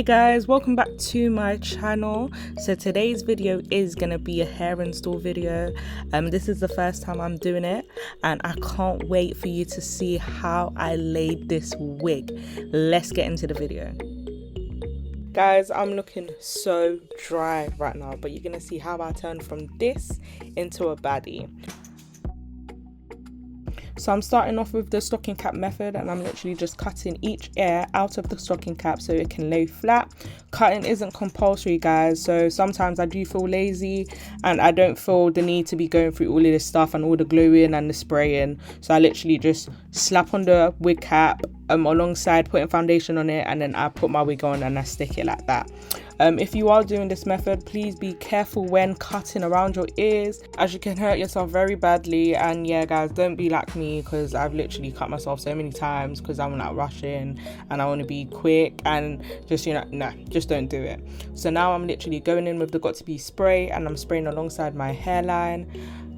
Guys, welcome back to my channel. So today's video is gonna be a hair install video. This is the first time I'm doing it and I can't wait for you to see how I laid this wig. Let's get into the video. Guys, I'm looking so dry right now, but you're gonna see how I turn from this into a baddie. So I'm starting off with the stocking cap method, and I'm literally just cutting each ear out of the stocking cap so it can lay flat. Cutting isn't compulsory, guys, so sometimes I do feel lazy and I don't feel the need to be going through all of this stuff and all the gluing and the spraying. So I literally just slap on the wig cap alongside putting foundation on it, and then I put my wig on and I stick it like that. If you are doing this method, please be careful when cutting around your ears, as you can hurt yourself very badly. And yeah, guys, don't be like me, because I've literally cut myself so many times because I'm like rushing and I want to be quick and just, nah, just don't do it. So now I'm literally going in with the Got To Be spray and I'm spraying alongside my hairline.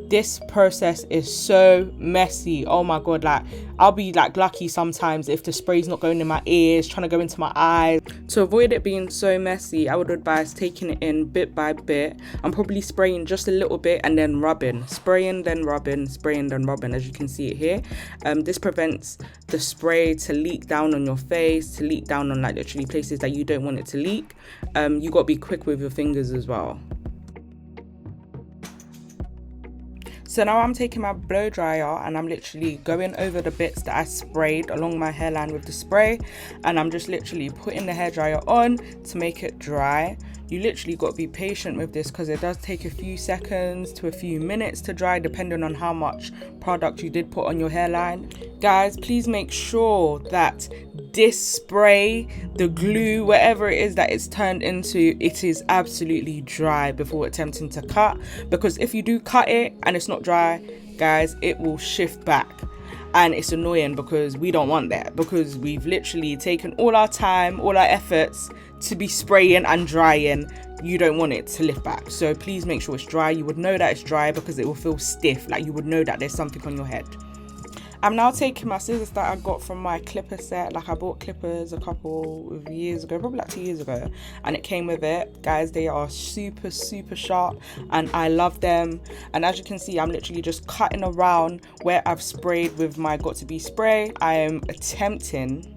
This process is so messy. Oh my god, like I'll be like lucky sometimes if the spray's not going in my ears, trying to go into my eyes. To avoid it being so messy, I would advise taking it in bit by bit. I'm probably spraying just a little bit and then rubbing, spraying then rubbing, spraying then rubbing, as you can see it here. This prevents the spray to leak down on your face, to leak down on like literally places that you don't want it to leak. You got to be quick with your fingers as well. So now I'm taking my blow dryer and I'm literally going over the bits that I sprayed along my hairline with the spray, and I'm just literally putting the hairdryer on to make it dry. You literally got to be patient with this because it does take a few seconds to a few minutes to dry, depending on how much product you did put on your hairline. Guys, please make sure that this spray, the glue, whatever it is that it's turned into, it is absolutely dry before attempting to cut, because if you do cut it and it's not dry, guys, it will shift back. And it's annoying because we don't want that, because we've literally taken all our time, all our efforts to be spraying and drying. You don't want it to lift back. So please make sure it's dry. You would know that it's dry because it will feel stiff, like you would know that there's something on your head. I'm now taking my scissors that I got from my clipper set. Like I bought clippers a couple of years ago, probably like 2 years ago, and it came with it. Guys, they are super sharp and I love them. And as you can see, I'm literally just cutting around where I've sprayed with my Got To Be spray. I am attempting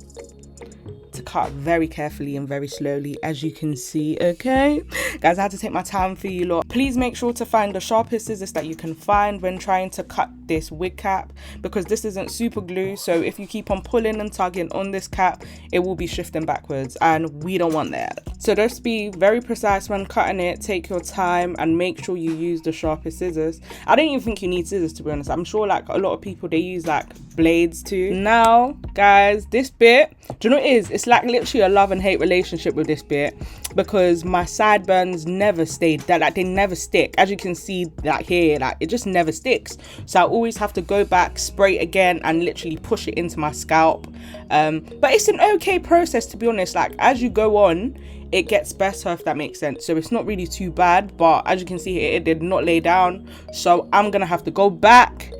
to cut very carefully and very slowly, as you can see. Okay guys, I had to take my time for you lot. Please make sure to find the sharpest scissors that you can find when trying to cut this wig cap, because this isn't super glue, so if you keep on pulling and tugging on this cap, it will be shifting backwards and we don't want that. So just be very precise when cutting it. Take your time and make sure you use the sharpest scissors. I don't even think you need scissors, to be honest. I'm sure like a lot of people, they use like blades too. Now guys, this bit, do you know what it is? It's like literally a love and hate relationship with this bit, because my sideburns never stayed that, like they never stick. As you can see, like here, like it just never sticks. So I always have to go back, spray it again and literally push it into my scalp. But it's an okay process, to be honest. Like as you go on, it gets better, if that makes sense. So it's not really too bad, but as you can see here, it did not lay down, so I'm gonna have to go back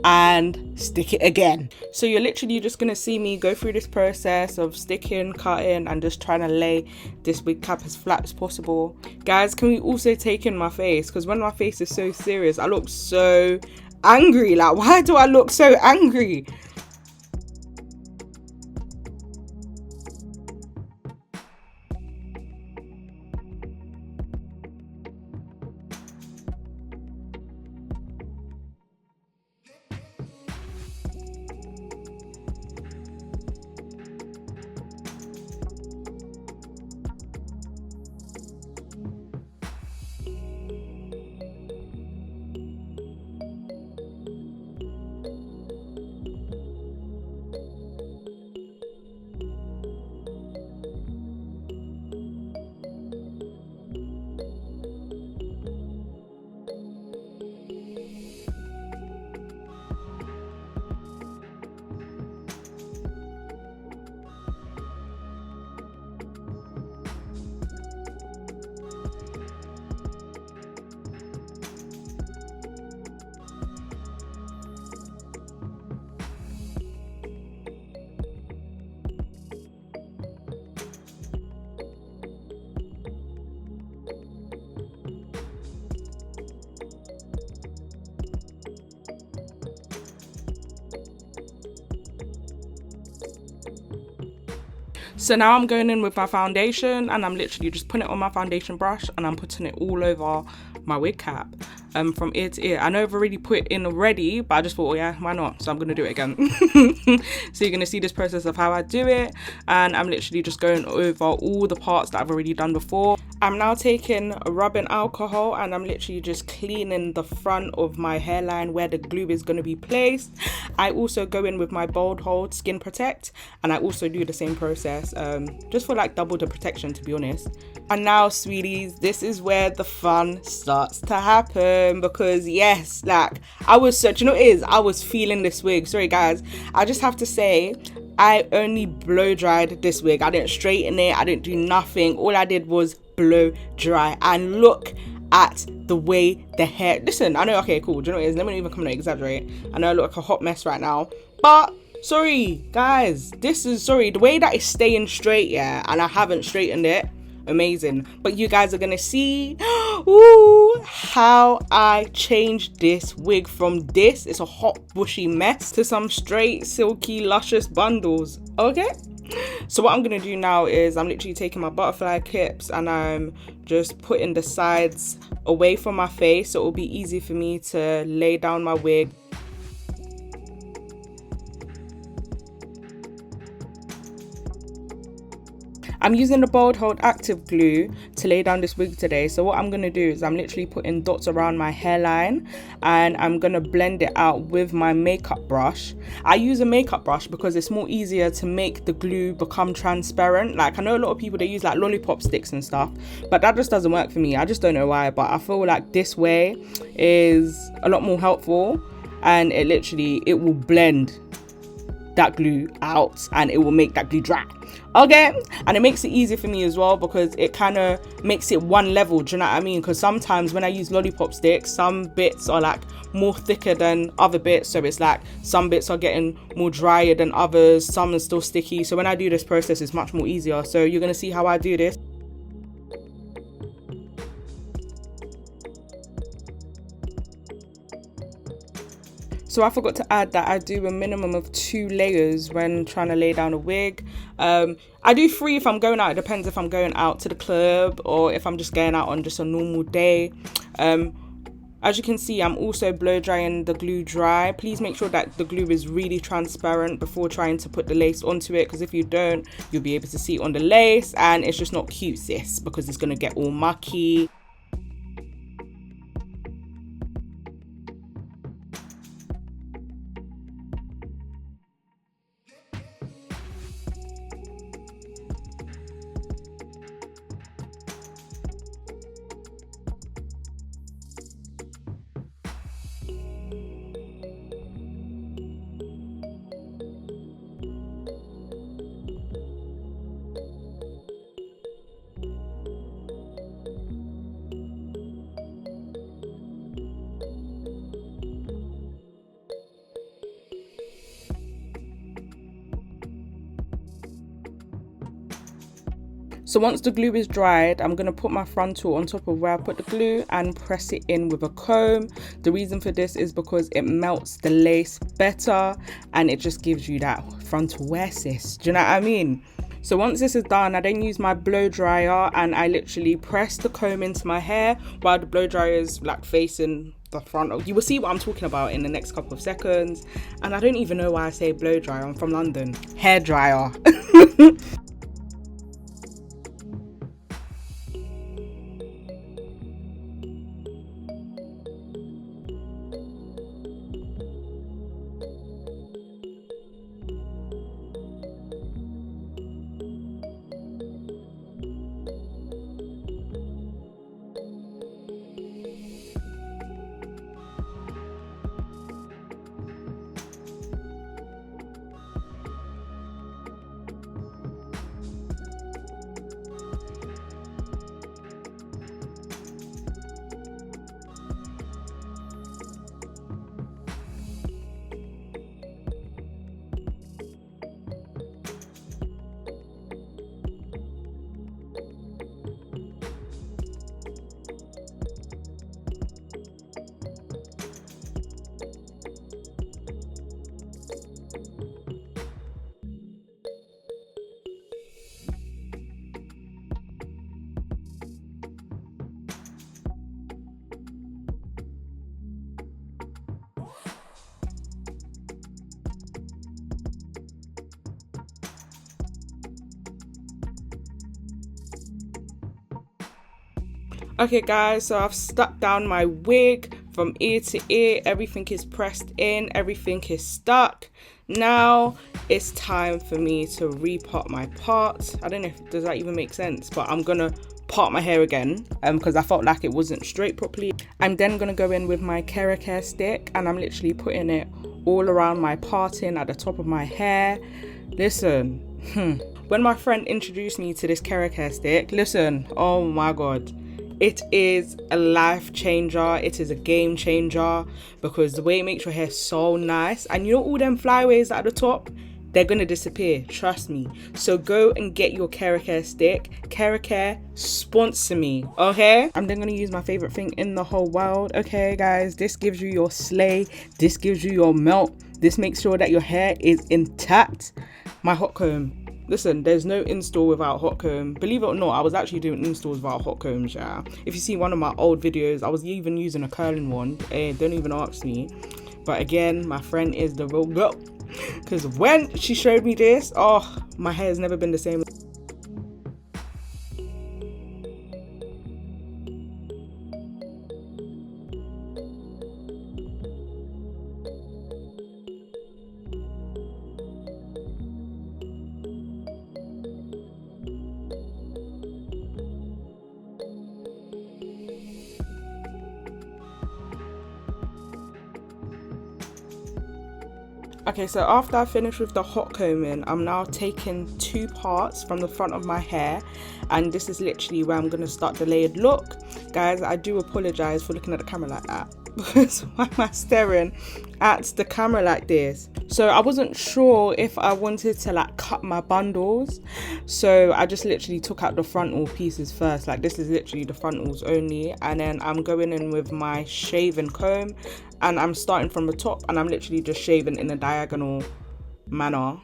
and stick it again. So you're literally just gonna see me go through this process of sticking, cutting and just trying to lay this wig cap as flat as possible. Guys, can we also take in my face, because when my face is so serious, I look so angry. Like, why do I look so angry? So now I'm going in with my foundation and I'm literally just putting it on my foundation brush and I'm putting it all over my wig cap, from ear to ear. I know I've already put it in already, but I just thought, oh yeah, why not? So I'm gonna do it again. So you're gonna see this process of how I do it, and I'm literally just going over all the parts that I've already done before. I'm now taking rubbing alcohol and I'm literally just cleaning the front of my hairline where the glue is going to be placed. I also go in with my Bold Hold Skin Protect and I also do the same process, just for like double the protection, to be honest. And now, sweeties, this is where the fun starts to happen, because yes, like I was such, you know, I was feeling this wig. Sorry guys, I just have to say, I only blow dried this wig. I didn't straighten it, I didn't do nothing. All I did was blow dry, and look at the way the hair, listen, I know, okay, cool, do you know what it is? Let me not even come and exaggerate. I know I look like a hot mess right now, but sorry guys, the way that it's staying straight, yeah, and I haven't straightened it, amazing. But you guys are gonna see how I changed this wig from this, it's a hot bushy mess, to some straight silky luscious bundles. Okay, so what I'm gonna do now is I'm literally taking my butterfly clips and I'm just putting the sides away from my face so it will be easy for me to lay down my wig. I'm using the Bold Hold Active Glue to lay down this wig today. So what I'm going to do is I'm literally putting dots around my hairline and I'm going to blend it out with my makeup brush. I use a makeup brush because it's more easier to make the glue become transparent. Like I know a lot of people, they use like lollipop sticks and stuff, but that just doesn't work for me. I just don't know why, but I feel like this way is a lot more helpful, and it will blend that glue out and it will make that glue dry. Okay, and it makes it easier for me as well because it kind of makes it one level, do you know what I mean? Because sometimes when I use lollipop sticks, some bits are like more thicker than other bits, so it's like some bits are getting more drier than others, some are still sticky. So when I do this process, it's much more easier. So you're gonna see how I do this. So I forgot to add that I do a minimum of 2 layers when trying to lay down a wig. I do 3 if I'm going out. It depends if I'm going out to the club or if I'm just going out on just a normal day. As you can see, I'm also blow drying the glue dry. Please make sure that the glue is really transparent before trying to put the lace onto it, because if you don't, you'll be able to see it on the lace and it's just not cute, sis, because it's going to get all mucky. So once the glue is dried, I'm going to put my frontal on top of where I put the glue and press it in with a comb. The reason for this is because it melts the lace better and it just gives you that frontal wear, sis. Do you know what I mean? So once this is done, I then use my blow dryer and I literally press the comb into my hair while the blow dryer is like facing the front. You will see what I'm talking about in the next couple of seconds. And I don't even know why I say blow dryer. I'm from London. Hair dryer. Okay guys, so I've stuck down my wig from ear to ear. Everything is pressed in, everything is stuck. Now it's time for me to repot my part. I don't know if does that even make sense, but I'm gonna part my hair again because I felt like it wasn't straight properly. I'm then gonna go in with my Kera Care stick and I'm literally putting it all around my parting at the top of my hair. Listen, when my friend introduced me to this Kera Care stick, listen, oh my god, it is a life changer. It is a game changer because the way it makes your hair so nice, and you know all them flyaways at the top, they're gonna disappear, trust me. So go and get your Kera Care stick. Kera Care, sponsor me, okay? I'm then gonna use my favorite thing in the whole world. Okay guys, this gives you your slay, this gives you your melt, this makes sure that your hair is intact. My hot comb. Listen, there's no install without hot comb. Believe it or not, I was actually doing installs without hot combs, yeah. If you see one of my old videos, I was even using a curling one. Don't even ask me. But again, my friend is the real girl. Because when she showed me this, oh, my hair has never been the same. Okay, so after I finish with the hot combing, I'm now taking 2 parts from the front of my hair, and this is literally where I'm going to start the layered look. Guys, I do apologize for looking at the camera like that, because why am I staring at the camera like this? So I wasn't sure if I wanted to like cut my bundles, so I just literally took out the frontal pieces first. Like this is literally the frontals only, and then I'm going in with my shaving comb and I'm starting from the top and I'm literally just shaving in a diagonal manner.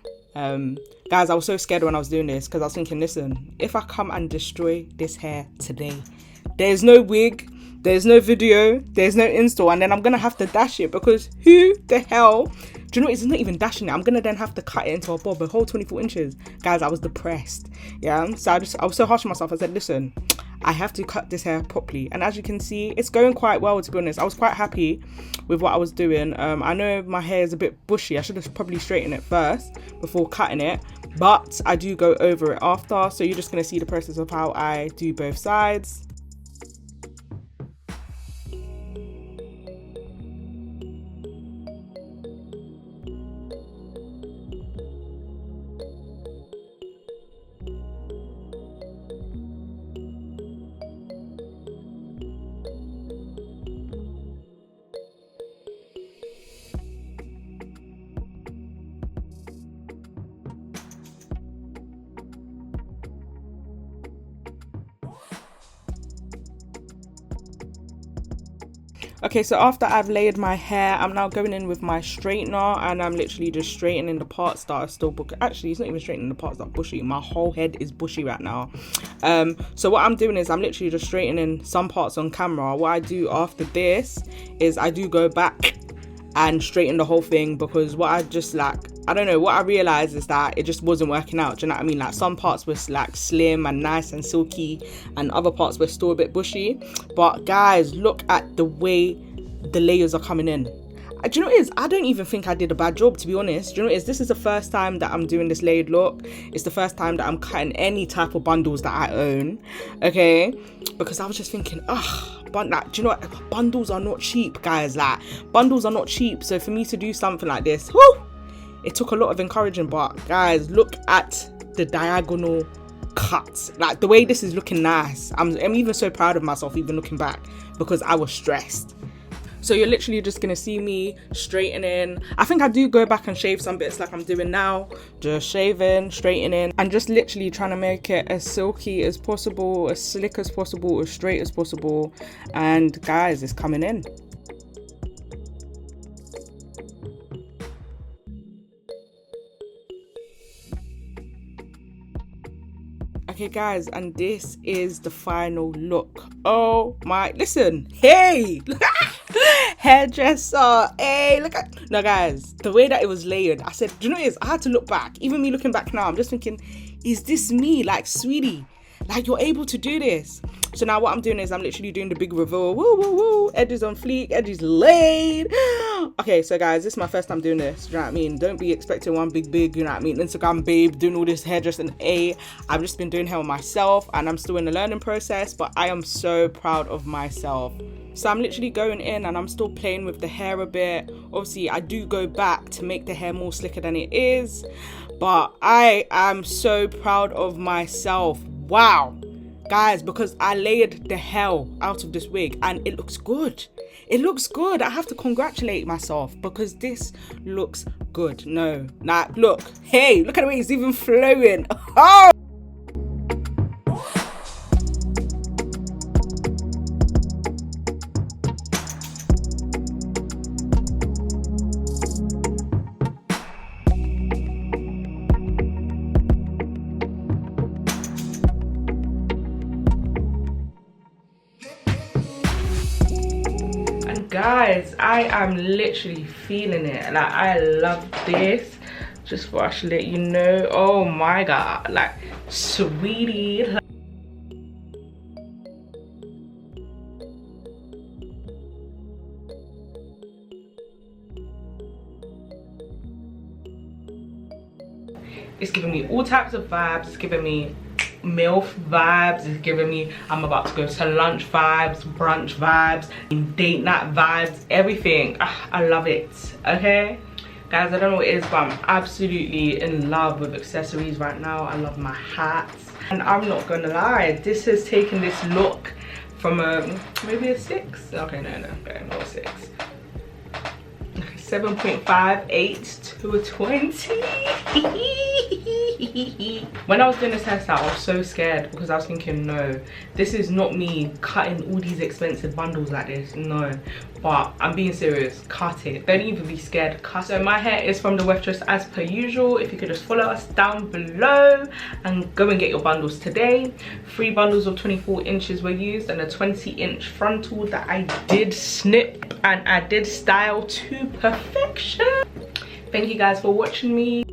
Guys, I was so scared when I was doing this because I was thinking, listen, if I come and destroy this hair today, there's no wig, there's no video, there's no install, and then I'm gonna have to dash it because who the hell, do you know, it's not even dashing it, I'm gonna then have to cut it into a bob, a whole 24 inches. Guys, I was depressed, yeah, so I was so harsh on myself. I said, listen, I have to cut this hair properly, and as you can see, it's going quite well, to be honest. I was quite happy with what I was doing. I know my hair is a bit bushy, I should have probably straightened it first before cutting it, but I do go over it after, so you're just gonna see the process of how I do both sides. Okay, so after I've layered my hair, I'm now going in with my straightener and I'm literally just straightening the parts that are still bushy. Actually, it's not even straightening the parts that are bushy. My whole head is bushy right now. So what I'm doing is I'm literally just straightening some parts on camera. What I do after this is I do go back and straighten the whole thing, because what I just like, I don't know, what I realized is that it just wasn't working out. Do you know what I mean? Like some parts were like slim and nice and silky and other parts were still a bit bushy. But guys, look at the way the layers are coming in. Do you know what it is? I don't even think I did a bad job, to be honest. Do you know what it is? This is the first time that I'm doing this layered look. It's the first time that I'm cutting any type of bundles that I own. Okay? Because I was just thinking, but like, do you know what? Bundles are not cheap, guys. Like, bundles are not cheap. So for me to do something like this, whoo, it took a lot of encouraging. But guys, look at the diagonal cuts. Like the way this is looking nice. I'm even so proud of myself, even looking back, because I was stressed. So you're literally just gonna see me straightening. I think I do go back and shave some bits like I'm doing now. Just shaving, straightening, and just literally trying to make it as silky as possible, as slick as possible, as straight as possible. And guys, it's coming in. Okay guys, and this is the final look. Oh my, listen, hey, hairdresser, hey, look at, now guys, the way that it was layered, I said, do you know what it is? I had to look back. Even me looking back now, I'm just thinking, is this me? Like, sweetie, Like, you're able to do this. So now what I'm doing is I'm literally doing the big reveal. Woo, woo, woo. Edges on fleek, edges laid. Okay, so guys, this is my first time doing this. Do you know what I mean? Don't be expecting one big, you know what I mean, Instagram babe doing all this hairdressing. I've just been doing hair myself, and I'm still in the learning process, but I am so proud of myself. So I'm literally going in and I'm still playing with the hair a bit. Obviously, I do go back to make the hair more slicker than it is, but I am so proud of myself. Wow. Guys, because I layered the hell out of this wig and it looks good. It looks good. I have to congratulate myself because this looks good. No, nah, look. Hey, look at the way it's even flowing. Oh! Guys, I am literally feeling it. Like, I love this. Just for us to let you know. Oh my god, like, sweetie. It's giving me all types of vibes. It's giving me MILF vibes. It's giving me I'm about to go to lunch vibes, brunch vibes, date night vibes, everything. I love it. Okay guys, I don't know what it is, but I'm absolutely in love with accessories right now. I love my hats, and I'm not gonna lie, this has taken this look from a maybe a 6. Okay, no, okay, not a 6. 7.58 to a 20. When I was doing this hairstyle, I was so scared because I was thinking, no, this is not me cutting all these expensive bundles like this. No, but I'm being serious. Cut it. Don't even be scared. Cut. So my hair is from the Weftress as per usual. If you could just follow us down below and go and get your bundles today. 3 bundles of 24 inches were used and a 20-inch frontal that I did snip and I did style to perfection. Thank you guys for watching me.